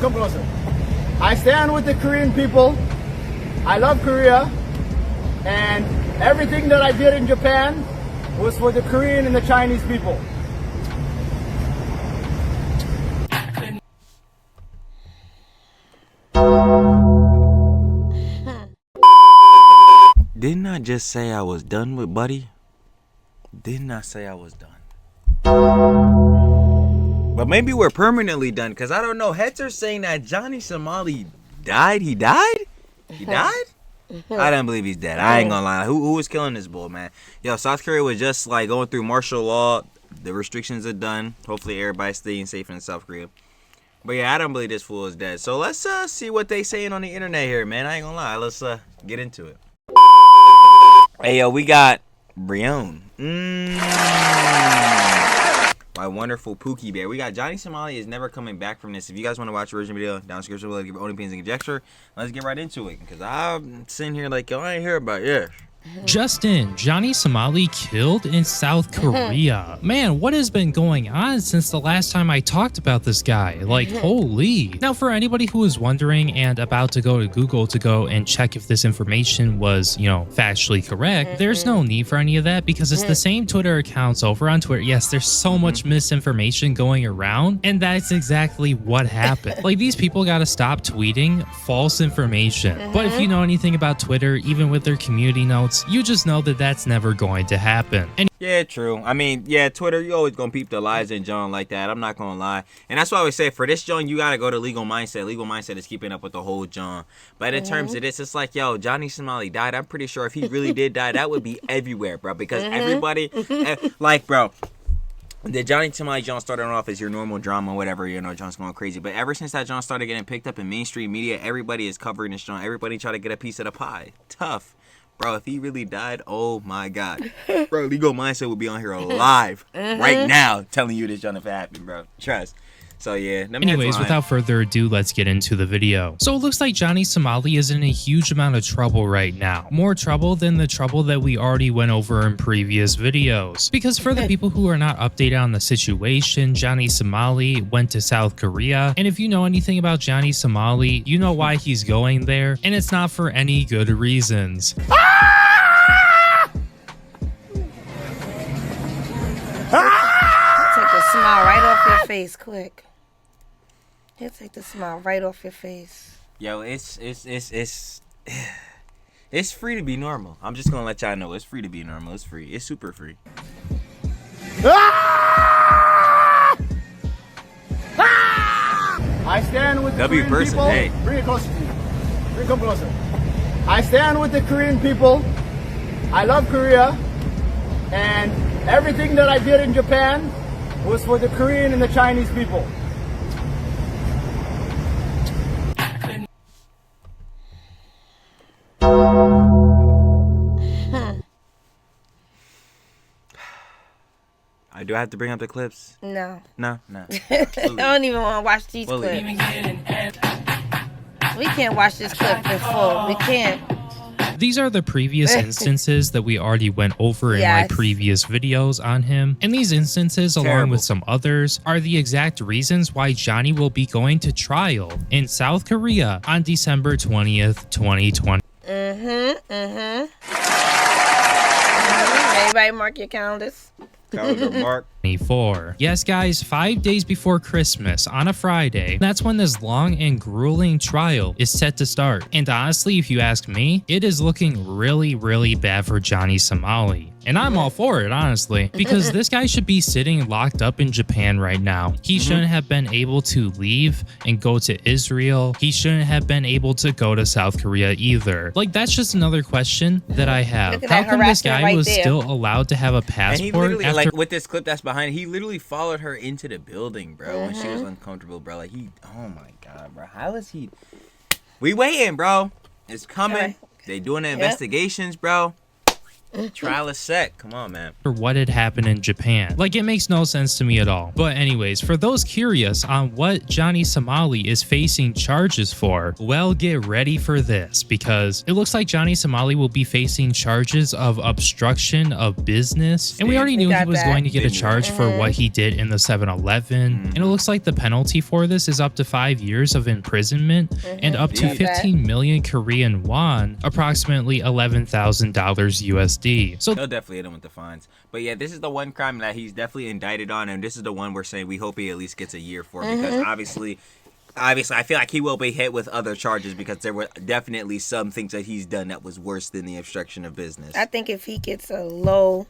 come closer. I stand with the Korean people. I love Korea. And everything that I did in Japan was for the Korean and the Chinese people. Didn't I just say I was done with Buddy? Didn't I say I was done? But maybe we're permanently done, because I don't know. Heads are saying that Johnny Somali died. He died? He died? I don't believe he's dead. I ain't gonna lie. Who was killing this bull, man? Yo, South Korea was just like going through martial law. The restrictions are done. Hopefully everybody's staying safe in South Korea. But yeah, I don't believe this fool is dead. So let's see what they saying on the internet here, man. I ain't gonna lie. Let's get into it. Hey, yo, we got Brion. My wonderful Pookie Bear. We got Johnny Somali is never coming back from this. If you guys want to watch the original video, down in the description below, give your own opinions and conjecture. Let's get right into it. Because I'm sitting here like, yo, I ain't hear about this. Just in, Johnny Somali killed in South Korea. Man, what has been going on since the last time I talked about this guy? Like, holy. Now, for anybody who is wondering and about to go to Google to go and check if this information was, you know, factually correct, there's no need for any of that because it's the same Twitter accounts over on Twitter. Yes, there's so much misinformation going around, and that's exactly what happened. Like, these people gotta stop tweeting false information. But if you know anything about Twitter, even with their community notes, you just know that that's never going to happen. And yeah, true. I mean, yeah, Twitter, you always gonna peep the lies in John like that. I'm not gonna lie. And that's why I always say, for this John, you gotta go to Legal Mindset. Legal Mindset is keeping up with the whole John. But in terms of this, it's like, yo, Johnny Somali died. I'm pretty sure if he really did die, that would be everywhere, bro. Because everybody, like, bro, the Johnny Somali John started off as your normal drama, whatever, you know, John's going crazy. But ever since that John started getting picked up in mainstream media, everybody is covering this John. Everybody try to get a piece of the pie. Tough. Bro, if he really died, oh my God. Bro, Legal Mindset would be on here live right now telling you this John if it happened, bro. Trust. So yeah. Anyways, without further ado, let's get into the video. So it looks like Johnny Somali is in a huge amount of trouble right now. More trouble than the trouble that we already went over in previous videos. Because for the people who are not updated on the situation, Johnny Somali went to South Korea. And if you know anything about Johnny Somali, you know why he's going there. And it's not for any good reasons. Take the smile right off your face, quick. He'll take the smile right off your face. Yo, it's free to be normal. I'm just gonna let y'all know it's free to be normal. It's free. It's super free. I stand with the Korean person, people. hey. Bring it closer to you. Come closer. I stand with the Korean people. I love Korea. And everything that I did in Japan was for the Korean and the Chinese people. Do I have to bring up the clips? No. No. I don't even want to watch these clips. We can't watch this clip in full. We can't. These are the previous instances that we already went over in my previous videos on him. And these instances, along with some others, are the exact reasons why Johnny will be going to trial in South Korea on December 20th, 2020. Everybody mark your calendars. Mark. 24. Yes, guys, 5 days before Christmas on a Friday, that's when this long and grueling trial is set to start. And honestly, if you ask me, it is looking really, really bad for Johnny Somali. And I'm all for it, honestly, because this guy should be sitting locked up in Japan right now. He shouldn't have been able to leave and go to Israel. He shouldn't have been able to go to South Korea either. Like, that's just another question that I have. How come this guy was still allowed to have a passport? And he literally, like, with this clip that's behind it, he literally followed her into the building, bro, when she was uncomfortable, bro. Like, oh my God, bro. How is he? We waiting, bro. It's coming. They doing the investigations, bro. Trial is set. Come on, man. For what had happened in Japan. Like, it makes no sense to me at all. But anyways, for those curious on what Johnny Somali is facing charges for, well, get ready for this, because it looks like Johnny Somali will be facing charges of obstruction of business. And we already knew he was going to get a charge for what he did in the 7-Eleven. And it looks like the penalty for this is up to 5 years of imprisonment and up to 15 million Korean won, approximately $11,000 USD. So they'll definitely hit him with the fines. But yeah, this is the one crime that he's definitely indicted on, and this is the one we're saying we hope he at least gets a year for, because obviously I feel like he will be hit with other charges, because there were definitely some things that he's done that was worse than the obstruction of business. I think if he gets a low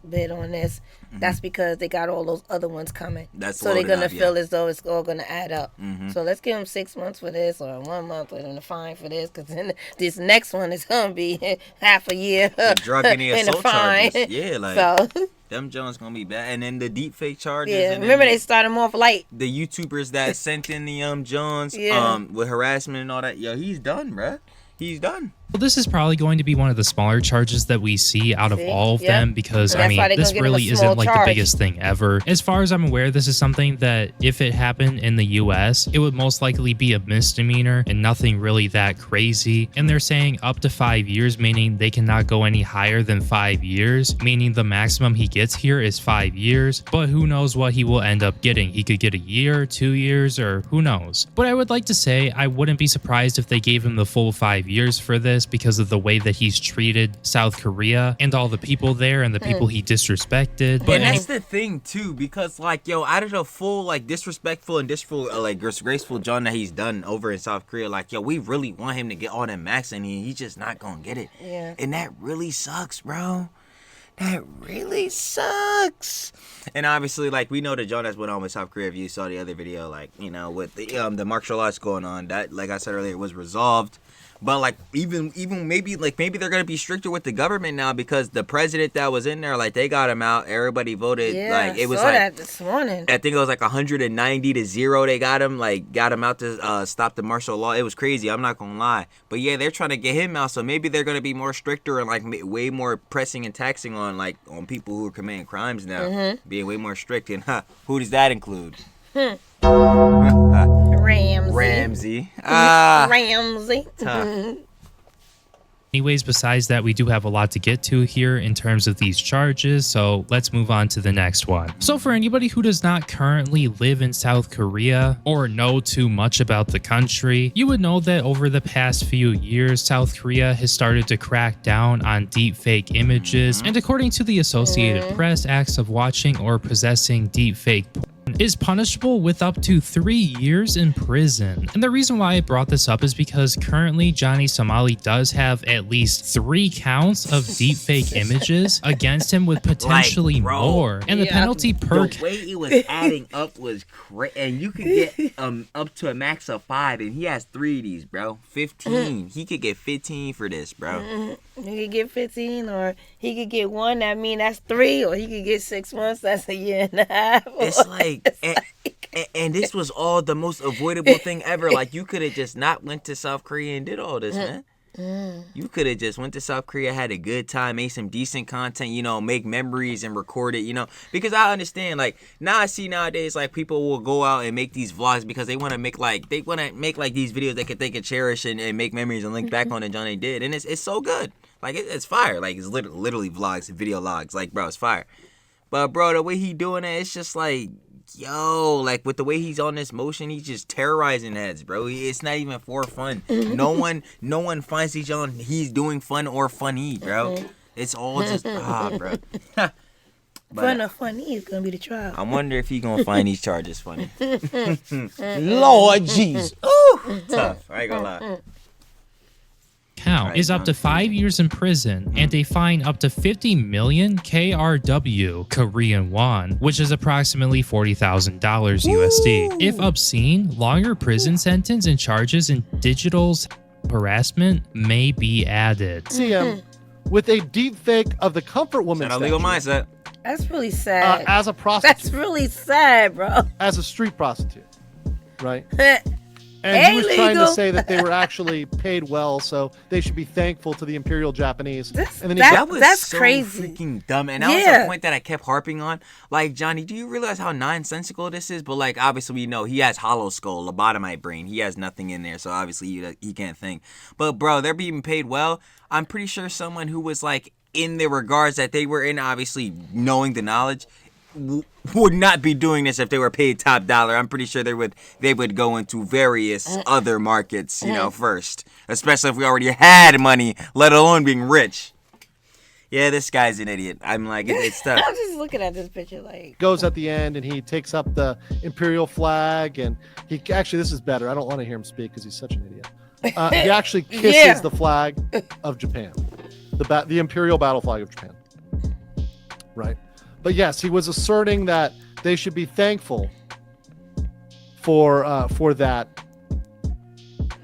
bid on this, that's because they got all those other ones coming. So they're gonna feel as though it's all gonna add up. So let's give him 6 months for this, or 1 month with him to fine for this, because then this next one is gonna be half a year. The drug and the assault fine. charges. Yeah, like so. Them Jones gonna be bad. And then the deep fake charges. Yeah, and remember they started him off light. The YouTubers that sent in the Jones with harassment and all that. Yo, he's done, bruh. He's done. Well, this is probably going to be one of the smaller charges that we see out of all of them, because I mean, this really isn't like the biggest thing ever. As far as I'm aware, this is something that if it happened in the US, it would most likely be a misdemeanor and nothing really that crazy. And they're saying up to 5 years, meaning they cannot go any higher than 5 years, meaning the maximum he gets here is 5 years. But who knows what he will end up getting? He could get a year, 2 years, or who knows. But I would like to say I wouldn't be surprised if they gave him the full 5 years for this, because of the way that he's treated South Korea and all the people there and the people he disrespected. But that's the thing too, because like, yo, out of the full like disrespectful and disgraceful John that he's done over in South Korea, like, yo, we really want him to get all that max, and he's just not gonna get it. Yeah. And that really sucks, bro. That really sucks. And obviously, like, we know the John that's went on with South Korea. If you saw the other video, like, you know, with the martial arts going on, that, like I said earlier, was resolved. But like even maybe they're gonna be stricter with the government now, because the president that was in there, like, they got him out. Everybody voted. Yeah, like it was I saw like that this morning. I think it was like 190-0. They got him out to stop the martial law. It was crazy. I'm not gonna lie. But yeah, they're trying to get him out. So maybe they're gonna be more stricter and like way more pressing and taxing on on people who are committing crimes now, being way more strict. And who does that include? Ramsey. Ramsey. Tough. Anyways, besides that, we do have a lot to get to here in terms of these charges, so let's move on to the next one. So for anybody who does not currently live in South Korea or know too much about the country, you would know that over the past few years, South Korea has started to crack down on deepfake images, and according to the Associated Press, acts of watching or possessing deepfake is punishable with up to 3 years in prison. And the reason why I brought this up is because currently Johnny Somali does have at least 3 counts of deepfake images against him, with potentially more. And the penalty per the way it was adding up was crazy. And you could get up to a max of 5, and he has 3 of these, bro. 15. He could get 15 for this, bro. He could get 15, or he could get 1. I mean, that's 3, or he could get 6 months. That's a year and a half. It's like, and this was all the most avoidable thing ever. Like, you could have just not went to South Korea and did all this, man. You could have just went to South Korea, had a good time, made some decent content, you know, make memories and record it, you know, because I understand, like, now I see nowadays, like, people will go out and make these vlogs because they want to make like these videos they can cherish and make memories and link back on the John they did, and it's so good. Like, it's fire. Like, it's literally vlogs, video logs. Like, bro, it's fire. But bro, the way he doing it, it's just like, yo, like, with the way he's on this motion, he's just terrorizing heads, bro. It's not even for fun. No one finds he's doing fun or funny, bro. It's all just bro. But Fun or funny is gonna be the trial. I wonder if he gonna find these charges funny. Lord Jesus. Ooh, tough. I ain't gonna lie. Count is up to 5 years in prison and a fine up to 50 million KRW Korean won, which is approximately $40,000 USD. If obscene, longer prison sentence and charges in digital harassment may be added. See him with a deep fake of the comfort woman. That's legal mindset. That's really sad. As a prostitute. That's really sad, bro. As a street prostitute, right? And Hey, he was trying to legal. say that they were actually paid well, so they should be thankful to the Imperial Japanese. This- And then that- was That's so crazy. freaking dumb, and that was Yeah. the point that I kept harping on. Like, Johnny, do you realize how nonsensical this is? But like, obviously, we know he has hollow skull, lobotomite brain. He has nothing in there, so obviously he can't think. But bro, they're being paid well. I'm pretty sure someone who was like in the regards that they were in, obviously knowing the knowledge, would not be doing this if they were paid top dollar. I'm pretty sure they would go into various other markets, first. Especially if we already had money, let alone being rich. Yeah, this guy's an idiot. I'm like, it's tough. I'm just looking at this picture like. goes at the end and he takes up the Imperial flag. And he actually, this is better. I don't want to hear him speak because he's such an idiot. He actually kisses Yeah. the flag of Japan, the Imperial battle flag of Japan. Right. But yes, he was asserting that they should be thankful for that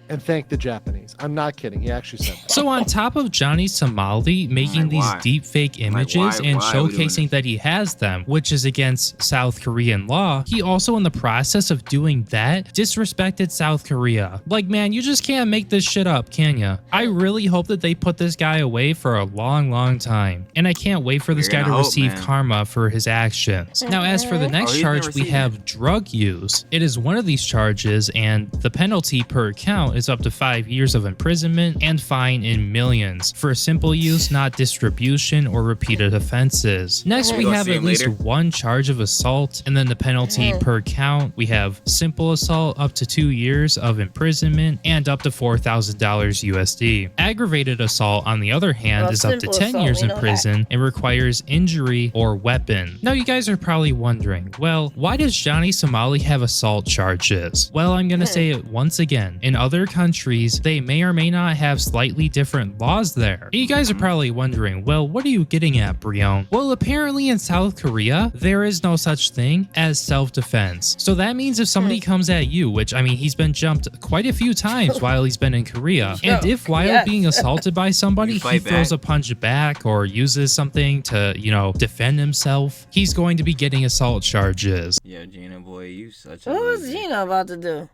and thank the Japanese. I'm not kidding. He actually said that. So on top of Johnny Somali making these why? deep fake images and why are we doing showcasing this? that he has them, which is against South Korean law, he also in the process of doing that disrespected South Korea. Like, man, you just can't make this shit up, can ya? I really hope that they put this guy away for a long, long time. And I can't wait for this We're guy to gonna hope, receive man. karma for his actions. Now, as for the next he's charge, never we seen have drug use. It is one of these charges, and the penalty per count is up to 5 years of imprisonment and fine in millions for simple use, not distribution or repeated offenses. Next, we Go have see at him least later. one charge of assault, and then the penalty per count. We have simple assault up to 2 years of imprisonment and up to $4,000 USD. Aggravated assault, on the other hand, Well, is up to simple 10 assault, years we in know that. prison and requires injury or weapon. Now, you guys are probably wondering, well, why does Johnny Somali have assault charges? Well, I'm gonna say it once again. In other countries, they may or may not have slightly different laws there. And you guys are probably wondering, well, what are you getting at, Brion? Well, apparently in South Korea, there is no such thing as self-defense. So that means if somebody comes at you, which, I mean, he's been jumped quite a few times while he's been in Korea, and if while Yes. being assaulted by somebody, You he fight throws back. a punch back or uses something to, defend himself, he's going to be getting assault charges. Yo, Gino boy, you such a What was loser. Gino about to do?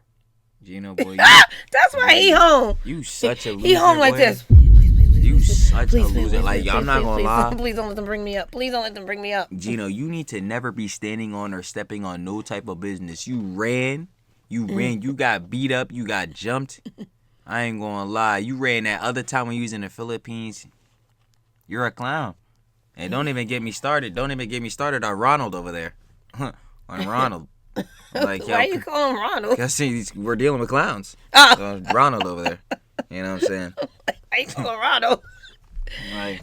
Gino boy, That's why he home. you such a loser. He home like boy. this. You such a Please, please, loser. please, Like, please, I'm not please, gonna please, lie. Please don't let them bring me up. Please don't let them bring me up. Gino, you need to never be standing on or stepping on no type of business. You ran, you got beat up, you got jumped. I ain't gonna lie. You ran that other time when you was in the Philippines. You're a clown. And don't even get me started. Don't even get me started on Ronald over there. On Ronald. Like, Why you call him Ronald? cause we're dealing with clowns. Oh. So, Ronald over there. You know what I'm saying? Why you call him Ronald? Like,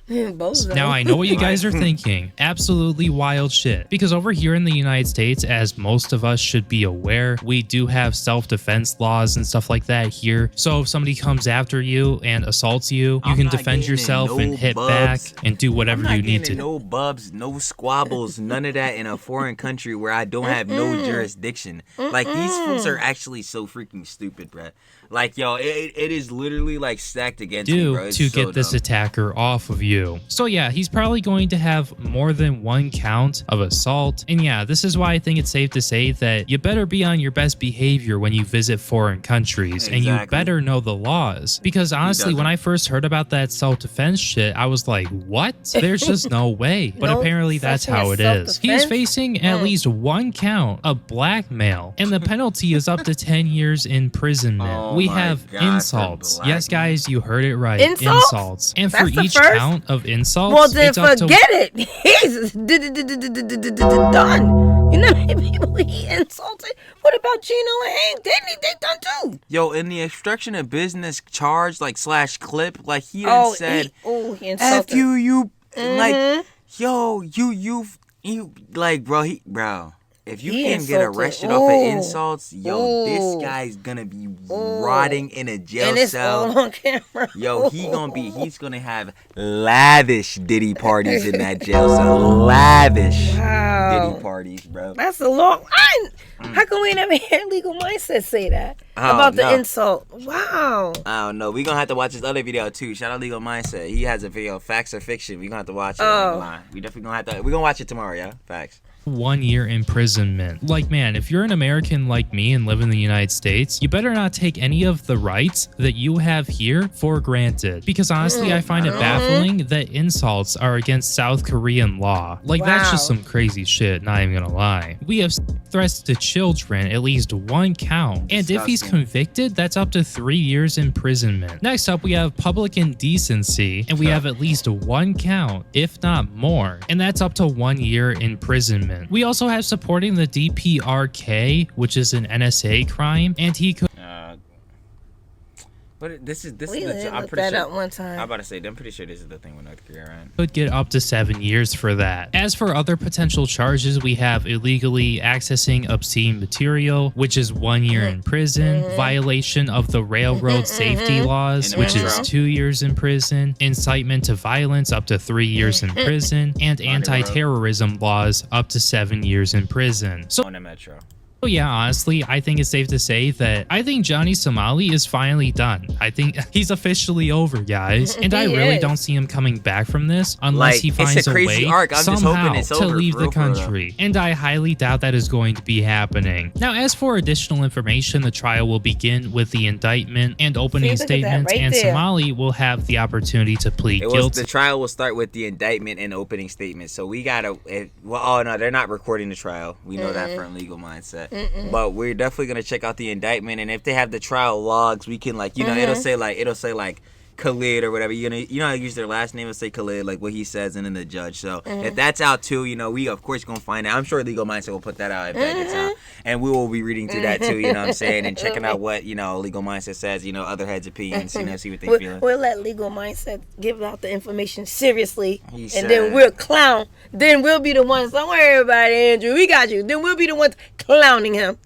Bozo. Now, I know what you guys are thinking. Absolutely wild shit. Because over here in the United States, as most of us should be aware, we do have self-defense laws and stuff like that here. So if somebody comes after you and assaults you, you I'm can not defend getting in yourself no and hit bubs. back and do whatever I'm not you need getting to. in no bubs, no squabbles, none of that in a foreign country where I don't have no jurisdiction. Like, these fools are actually so freaking stupid, bruh. Like, yo, it is literally like stacked against me, bro. Do It's to so get this dumb. attacker off of you. So yeah, he's probably going to have more than one count of assault. And yeah, this is why I think it's safe to say that you better be on your best behavior when you visit foreign countries, and you Exactly. better know the laws. Because honestly, when doesn't? I first heard about that self-defense shit, I was like, what? There's just no way. But No apparently that's such thing how as it is. He's self-defense? facing at least one count of blackmail, and the penalty is up to 10 years imprisonment. Oh we my have God, for insults. Yes, blackmail. guys, you heard it right. Insults? And for That's the each first? count of insults, Well, then it's up to forget it. He's done. You know how many people he insulted? What about Gino and Hank? They done too. Yo, in the obstruction of business charge, like, / clip, like, he done said, he insulted. F you, like, yo, you, like, bro, if you He can get insulted. arrested off of Ooh. insults, yo, Ooh. this guy's gonna be rotting in a jail and it's cell. all on camera. Yo, he's gonna have lavish Diddy parties in that jail cell. Lavish Wow. Diddy parties, bro. That's a long. How come we never hear Legal Mindset say that Oh, about the no. insult? Wow. I don't know. We're gonna have to watch this other video too. Shout out Legal Mindset. He has a video, Facts or Fiction. We're gonna have to watch it. Oh. We definitely gonna have to. We're gonna watch it tomorrow, yeah? Facts. 1 year imprisonment. Like, man, if you're an American like me and live in the United States, you better not take any of the rights that you have here for granted. Because honestly, I find it baffling that insults are against South Korean law. Like, that's just some crazy shit, not even gonna lie. We have threats to children, at least 1 count. And if he's convicted, that's up to 3 years imprisonment. Next up, we have public indecency, and we have at least 1 count, if not more, and that's up to 1 year imprisonment. We also have supporting the DPRK, which is an NSA crime, and he could But this is We the, I'm looked pretty that sure. up one time. I'm about to say, I'm pretty sure this is the thing with North Korea, right? could get up to 7 years for that. As for other potential charges, we have illegally accessing obscene material, which is 1 year in prison, violation of the railroad safety laws, which is 2 years in prison, incitement to violence up to 3 years in prison, and anti-terrorism laws up to 7 years in prison. So On the metro. Oh yeah, honestly, I think it's safe to say that I think Johnny Somali is finally done. I think he's officially over, guys. And I really don't see him coming back from this unless he finds a way somehow to leave the country. And I highly doubt that is going to be happening. Now, as for additional information, the trial will begin with the indictment and opening statements, and Somali will have the opportunity to plead guilty. The trial will start with the indictment and opening statement. So we gotta. Oh no, they're not recording the trial. We know that from Legal Mindset. But we're definitely gonna check out the indictment, and if they have the trial logs, we can it'll say like Khalid or whatever. I use their last name and say Khalid, like what he says, and then the judge. So if that's out too, we of course gonna find out. I'm sure Legal Mindset will put that out if that gets out, and we will be reading through that too. You know what I'm saying, and checking out what Legal Mindset says. Other heads' opinions. See what they feel. We'll let Legal Mindset give out the information seriously, and then we'll clown. Then we'll be the ones. Don't worry about it, Andrew. We got you. Then we'll be the ones clowning him.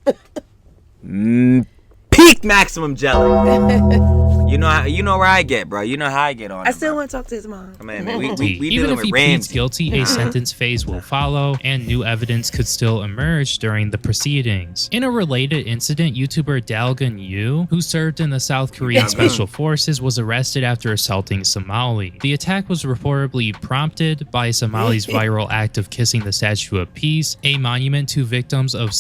Peak maximum jelly. You know where I get, bro. You know how I get on. I still want to talk to his mom. Come on, man. We Even if he pleads guilty, a sentence phase will follow, and new evidence could still emerge during the proceedings. In a related incident, YouTuber Dalgan Yu, who served in the South Korean Special Forces, was arrested after assaulting Somali. The attack was reportedly prompted by Somali's viral act of kissing the Statue of Peace, a monument to victims of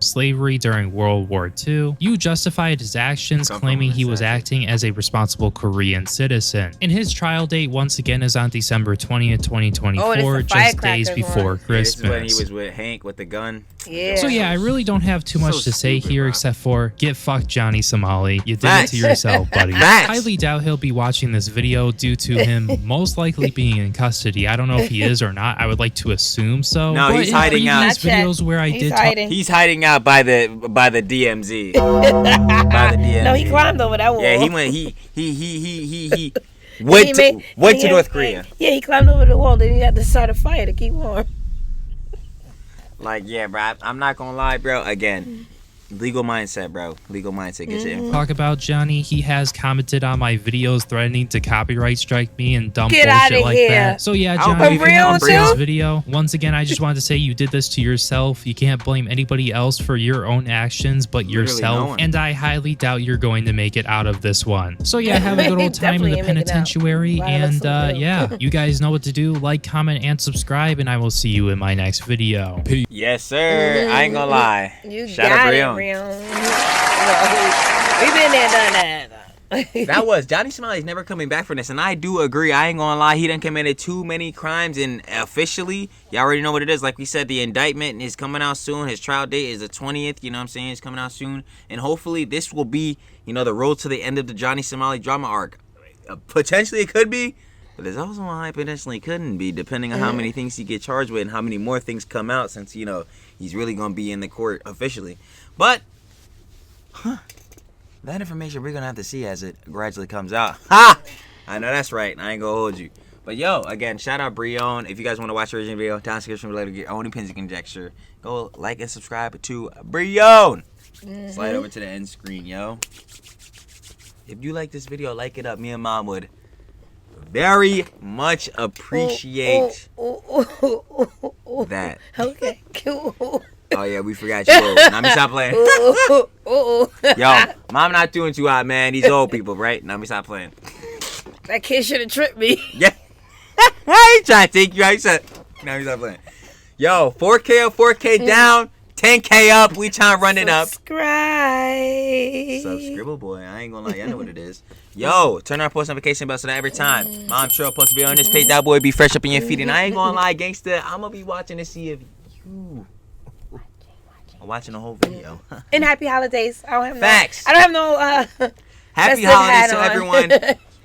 slavery during World War II. Yu justified his actions, claiming he was acting as a responsible Korean citizen. And his trial date once again is on December 20th, 2024, just days before Christmas. This is when he was with Hank with the gun. Yeah. So yeah, I really don't have too much to say here except for get fucked, Johnny Somali. You did it to yourself, buddy. Highly doubt he'll be watching this video due to him most likely being in custody. I don't know if he is or not. I would like to assume so. No, but he's hiding out. Videos where I did he's hiding out by the DMZ. By the DMZ. No, he climbed over that wall. Yeah, he went. He went to North Korea. Yeah, he climbed over the wall. Then he had to start a fire to keep warm. Like, yeah, bro. I'm not gonna lie, bro. Again, Legal Mindset, bro. Legal Mindset gets your info. Talk about Johnny. He has commented on my videos threatening to copyright strike me and dumb Get bullshit like here. that. So yeah, Johnny, if you haven't seen this video, once again, I just wanted to say you did this to yourself. You can't blame anybody else for your own actions but yourself. And I highly doubt you're going to make it out of this one. So yeah, have a good old time in the penitentiary. And yeah, you guys know what to do. Like, comment, and subscribe, and I will see you in my next video. Peace. Yes, sir. I ain't gonna lie. Shout out to Rion. We've been there, done that. That was Johnny Somali's never coming back from this, and I do agree. I ain't gonna lie, he done committed too many crimes, and officially, y'all already know what it is. Like we said, the indictment is coming out soon. His trial date is the 20th. You know what I'm saying? It's coming out soon, and hopefully, this will be the road to the end of the Johnny Somali drama arc. Potentially, it could be. But there's also a high potentially couldn't be, depending on how many things he get charged with and how many more things come out, since he's really gonna be in the court officially. But that information we're gonna have to see as it gradually comes out. Ha! I know that's right. I ain't gonna hold you. But yo, again, shout out Brion. If you guys want to watch the original video, down in the description below to get your own opinions and conjecture. Go like and subscribe to Brion. Slide over to the end screen, yo. If you like this video, like it up. Me and Mom would very much appreciate that. Okay, cool. Oh yeah, we forgot you old. Now me stop playing. Yo, Mom not doing too hot, man. These old people, right? Now me stop playing. That kid should have tripped me. Yeah. I ain't trying to take you out. Now me stop playing. Yo, 4K up, 4K down, 10K up. We trying to run it up. Subscribe. Boy. I ain't gonna lie. Y'all know what it is. Yo, turn on post notification bell so that every time Mom Trill post a video on this page, that boy be fresh up in your feed. And I ain't gonna lie, gangsta, I'm gonna be watching to see if you are watching the whole video. And happy holidays. I don't have Facts. I don't have no Happy festive holidays hat to on. everyone.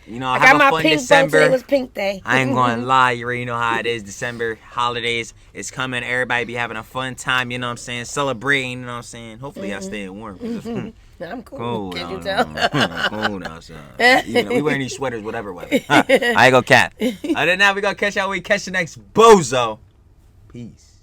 You know, I have got a my fun pink December. December. It was pink day. I ain't gonna lie, you already know how it is. December holidays is coming. Everybody be having a fun time, you know what I'm saying? Celebrating, you know what I'm saying? Hopefully y'all staying warm. I'm cool. Cold Can't you tell? Cold outside. Even though we wearing these sweaters, whatever weather. I ain't gonna cap. Other than that, we gonna catch y'all when we catch the next bozo. Peace.